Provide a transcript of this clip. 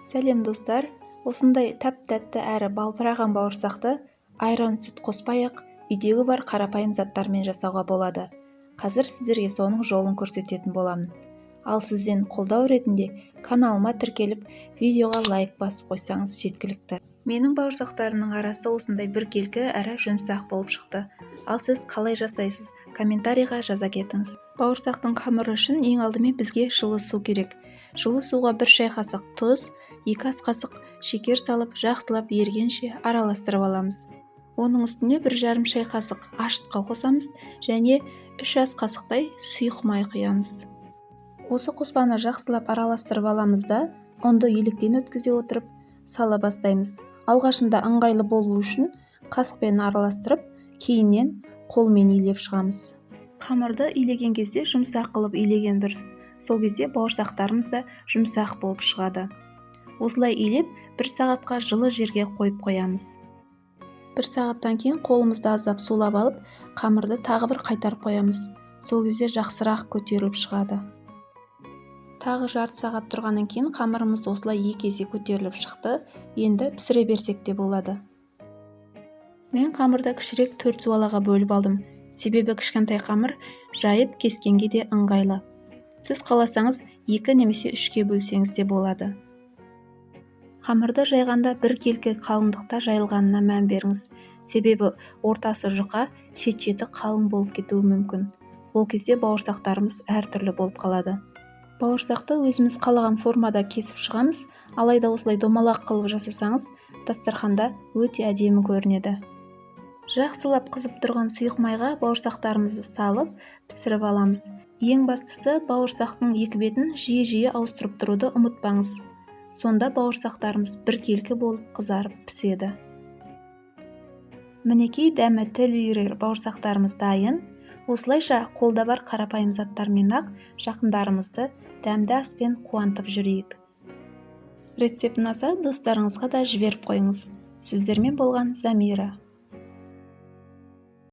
Сәлем достар, осындай тәп-тәтті әрі балбыраған бауырсақты айран сүт қоспай-ақ үйдегі бар қарапайым заттармен жасауға болады. Қазір сіздерге соның жолын көрсететін боламын. Ал сізден қолдау ретінде каналыма тіркеліп, видеоға лайк басып қойсаңыз жеткілікті. Менің бауырсақтарымның арасы осындай біркелкі әрі жұмсақ болып шықты. Ал сіз қалай жасайсыз? Комментарийға жаза кетіңіз. Бауырсақтың қамыры үшін ең алдымен бізге жылы су керек. Жылы суға 1 шай қасық тұз, 2 ас қасық шекер салып, жақсылап ергенше араластырып аламыз. Оның үстіне 1,5 шай қасық ашытқа қосамыз және 3 ас қасықтай сұйық май құямыз. Осы қоспаны жақсылап араластырып аламыз да, ұнды електен өткізе отырып сала бастаймыз. Алғашында ыңғайлы болу үшін қасықпен араластырып, кейіннен қолмен илеп шығамыз. Қамырды илеген кезде жұмсақ қылып илеген дұрыс. Сол кезде бауырсақтарымыз да жұмсақ болып шығады. Осылай илеп 1 сағатқа жылы жерге қойып қоямыз. 1 сағаттан кейін қолымызды аздап сулап алып, қамырды тағы бір қайтарып қоямыз. Сол кезде жақсырақ көтеріліп шығады. Тағы жарты сағат тұрғаннан кейін қамырымыз осылай 2 есе көтеріліп шықты. Енді пісіре берсек те болады. Мен қамырды кішірек 4 суалаға бөліп алдым. Себебі кішкентай қамыр жайып кескенге де ыңғайлы. Сіз қаласаңыз 2 немесе 3-ке бөлсеңіз де болады. Қамырды жайғанда біркелкі қалыңдықта жайылғанына мән беріңіз. Себебі ортасы жұқа, шет-шеті қалың болып кетуі мүмкін. Ол кезде бауырсақтарымыз әртүрлі болып қалады. Бауырсақты өзіміз қалаған формада кесіп шығамыз, алайда осылай домалақ қылып жасасаңыз, дастарханда өте әдемі көрінеді. Жақсылап қызып тұрған сұйық майға бауырсақтарымызды салып, пісіріп аламыз. Ең бастысы бауырсақтың екі бетін жиі-жиі ауыстырып тұруды ұмытпаңыз. Сонда бауырсақтарымыз біркелкі болып қызарып піседі. Мінекей дәмі тіл үйірер бауырсақтарымыз дайын. Осылайша қолда бар қарапайым заттармен-ақ жақындарымызды дәмді аспен қуантып жүрейік. Рецепт ұнаса достарыңызға да жіберіп қойыңыз. Сіздермен болған Замира.